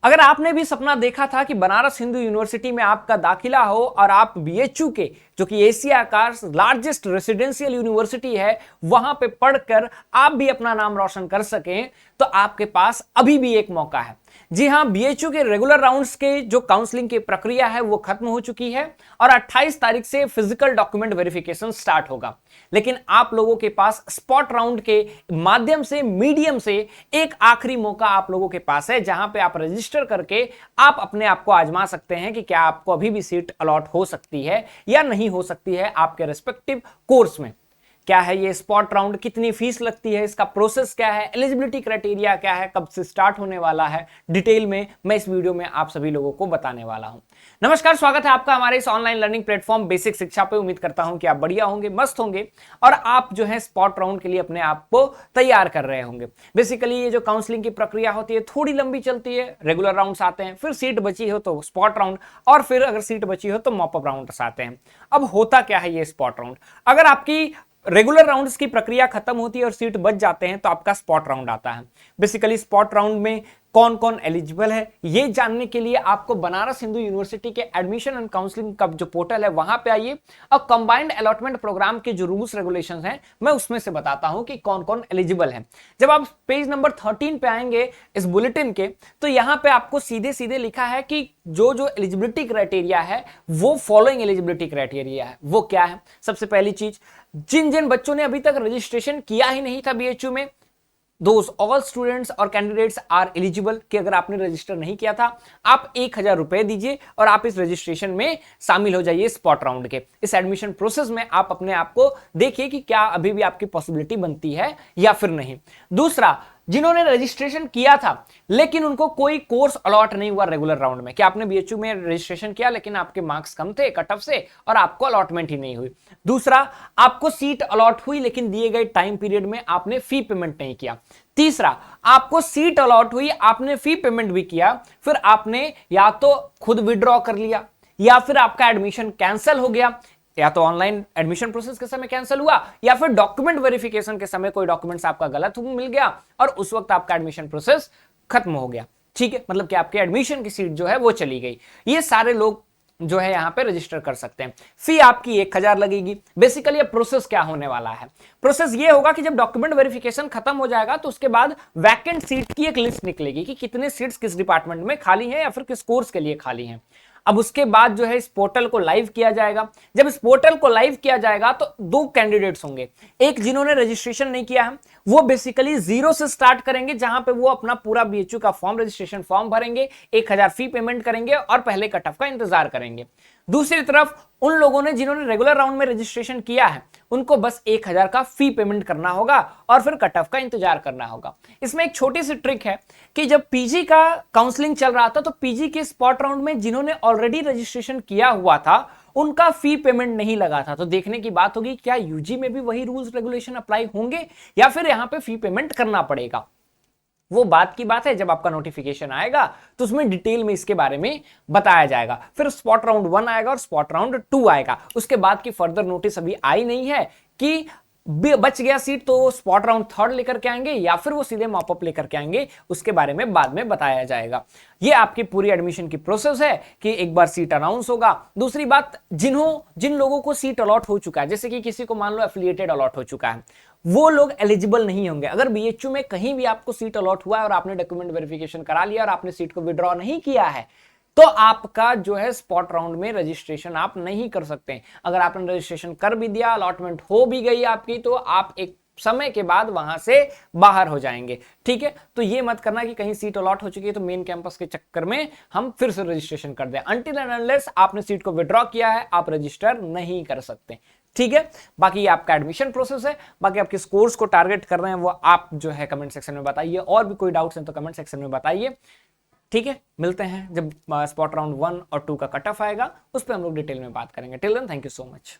अगर आपने भी सपना देखा था कि बनारस हिंदू यूनिवर्सिटी में आपका दाखिला हो और आप बीएचयू के, जो कि एशिया का लार्जेस्ट रेसिडेंशियल यूनिवर्सिटी है, वहां पे पढ़कर आप भी अपना नाम रोशन कर सकें, तो आपके पास अभी भी एक मौका है। जी हां, बीएचयू के रेगुलर राउंड्स के जो काउंसलिंग की प्रक्रिया है वो खत्म हो चुकी है और 28 तारीख से फिजिकल डॉक्यूमेंट वेरिफिकेशन स्टार्ट होगा। लेकिन आप लोगों के पास स्पॉट राउंड के माध्यम से, मीडियम से एक आखिरी मौका आप लोगों के पास है, जहां पे आप रजिस्टर करके आप अपने आप को आजमा सकते हैं कि क्या आपको अभी भी सीट अलॉट हो सकती है या नहीं हो सकती है आपके रिस्पेक्टिव कोर्स में। क्या है ये स्पॉट राउंड, कितनी फीस लगती है, इसका प्रोसेस क्या है, एलिजिबिलिटी क्राइटेरिया क्या है, कब से स्टार्ट होने वाला है, डिटेल में मैं इस वीडियो में आप सभी लोगों को बताने वाला हूं। नमस्कार, स्वागत है आपका हमारे इस ऑनलाइन लर्निंग प्लेटफॉर्म बेसिक शिक्षा पे। उम्मीद करता हूं कि आप बढ़िया होंगे, मस्त होंगे और आप जो है स्पॉट राउंड के लिए अपने आप को तैयार कर रहे होंगे। बेसिकली ये जो काउंसलिंग की प्रक्रिया होती है थोड़ी लंबी चलती है। रेगुलर राउंड्स आते हैं, फिर सीट बची हो तो स्पॉट राउंड, और फिर अगर सीट बची हो तो मॉपअप राउंड्स आते हैं। अब होता क्या है ये स्पॉट राउंड, अगर आपकी रेगुलर राउंड्स की प्रक्रिया खत्म होती है और सीट बच जाते हैं तो आपका स्पॉट राउंड आता है। बेसिकली स्पॉट राउंड में कौन कौन एलिजिबल है ये जानने के लिए आपको बनारस हिंदू यूनिवर्सिटी के एडमिशन एंड काउंसलिंग का जो पोर्टल है वहां पे आइए और कंबाइंड अलॉटमेंट प्रोग्राम के जो रूल्स रेगुलेशंस हैं मैं उसमें से बताता हूं कि कौन कौन एलिजिबल है। जब आप पेज नंबर 13 पे आएंगे इस बुलेटिन के, तो यहां पे आपको सीधे सीधे लिखा है कि जो जो एलिजिबिलिटी क्राइटेरिया है वो फॉलोइंग एलिजिबिलिटी क्राइटेरिया है। वो क्या है? सबसे पहली चीज, जिन जिन बच्चों ने अभी तक रजिस्ट्रेशन किया ही नहीं था बीएचयू में, Those all students और कैंडिडेट्स आर एलिजिबल, कि अगर आपने रजिस्टर नहीं किया था आप 1000 रुपए दीजिए और आप इस रजिस्ट्रेशन में शामिल हो जाइए स्पॉट राउंड के। इस एडमिशन प्रोसेस में आप अपने आप को देखिए कि क्या अभी भी आपकी पॉसिबिलिटी बनती है या फिर नहीं। दूसरा, जिन्होंने रजिस्ट्रेशन किया था लेकिन उनको कोई कोर्स अलॉट नहीं हुआ रेगुलर राउंड में, कि आपने बीएचयू में रजिस्ट्रेशन किया लेकिन आपके मार्क्स कम थे कट ऑफ से और आपको अलॉटमेंट ही नहीं हुई। दूसरा, आपको सीट अलॉट हुई लेकिन दिए गए टाइम पीरियड में आपने फी पेमेंट नहीं किया। तीसरा, आपको सीट अलॉट हुई, आपने फी पेमेंट भी किया, फिर आपने या तो खुद विड्रॉ कर लिया या फिर आपका एडमिशन कैंसिल हो गया, या तो ऑनलाइन एडमिशन प्रोसेस के समय कैंसिल हुआ या फिर डॉक्यूमेंट वेरिफिकेशन के समय कोई डॉक्यूमेंट्स आपका गलत मिल गया और उस वक्त आपका एडमिशन प्रोसेस खत्म हो गया। ठीक है, मतलब कि आपके एडमिशन की सीट जो है वो चली गई। ये सारे लोग जो है यहां पे रजिस्टर कर सकते हैं। फी आपकी 1000 लगेगी। बेसिकली अब प्रोसेस क्या होने वाला है? प्रोसेस ये होगा कि जब डॉक्यूमेंट वेरिफिकेशन खत्म हो जाएगा तो उसके बाद वैकेंट सीट की एक लिस्ट निकलेगी कि कितने सीट्स किस डिपार्टमेंट में खाली हैं या फिर किस कोर्स के लिए खाली हैं। अब उसके बाद जो है इस पोर्टल को लाइव किया जाएगा। जब इस पोर्टल को लाइव किया जाएगा तो दो कैंडिडेट्स होंगे, एक जिन्होंने रजिस्ट्रेशन नहीं किया है, वो बेसिकली जीरो से स्टार्ट करेंगे, जहां पे वो अपना पूरा बीएचयू का फॉर्म, रजिस्ट्रेशन फॉर्म भरेंगे, 1000 फी पेमेंट करेंगे और पहले कट ऑफ का इंतजार करेंगे। दूसरी तरफ उन लोगों ने जिन्होंने रेगुलर राउंड में रजिस्ट्रेशन किया है उनको बस 1000 का फी पेमेंट करना होगा और फिर कट ऑफ का इंतजार करना होगा। इसमें एक छोटी सी ट्रिक है कि जब पीजी का काउंसलिंग चल रहा था तो पीजी के स्पॉट राउंड में जिन्होंने ऑलरेडी रजिस्ट्रेशन किया हुआ था उनका फी पेमेंट नहीं लगा था। तो देखने की बात होगी क्या यूजी में भी वही रूल्स रेगुलेशन अप्लाई होंगे या फिर यहां पे फी पेमेंट करना पड़ेगा। वो बात की बात है, जब आपका नोटिफिकेशन आएगा तो उसमें डिटेल में इसके बारे में बताया जाएगा। फिर स्पॉट राउंड 1 आएगा और स्पॉट राउंड 2 आएगा। उसके बाद की फर्दर नोटिस अभी आई नहीं है कि बच गया सीट तो स्पॉट राउंड 3 लेकर के आएंगे या फिर वो सीधे मॉपअप लेकर के आएंगे, उसके बारे में बाद में बताया जाएगा। ये आपकी पूरी एडमिशन की प्रोसेस है कि एक बार सीट अनाउंस होगा। दूसरी बात, जिन लोगों को सीट अलॉट हो चुका है, जैसे कि किसी को मान लो एफिलिएटेड अलॉट हो चुका है, वो लोग एलिजिबल नहीं होंगे। अगर बीएचयू में कहीं भी आपको सीट अलॉट हुआ है और आपने डॉक्यूमेंट वेरिफिकेशन करा लिया और आपने सीट को विड्रॉ नहीं किया है तो आपका जो है स्पॉट राउंड में रजिस्ट्रेशन आप नहीं कर सकते। अगर आपने रजिस्ट्रेशन कर भी दिया, अलॉटमेंट हो भी गई आपकी, तो आप एक समय के बाद वहां से बाहर हो जाएंगे। ठीक है, तो ये मत करना कि कहीं सीट अलॉट हो चुकी है तो मेन कैंपस के चक्कर में हम फिर से रजिस्ट्रेशन कर दें। अनटिल एंड अनलेस आपने सीट को विड्रॉ किया है आप रजिस्टर नहीं कर सकते। ठीक है, बाकी ये आपका एडमिशन प्रोसेस है। बाकी आप किस कोर्स को टारगेट कर रहे हैं वो आप जो है कमेंट सेक्शन में बताइए, और भी कोई डाउट्स हैं तो कमेंट सेक्शन में बताइए। ठीक है, मिलते हैं जब स्पॉट राउंड 1 और 2 का कट ऑफ आएगा, उस पर हम लोग डिटेल में बात करेंगे। Till then thank you so much.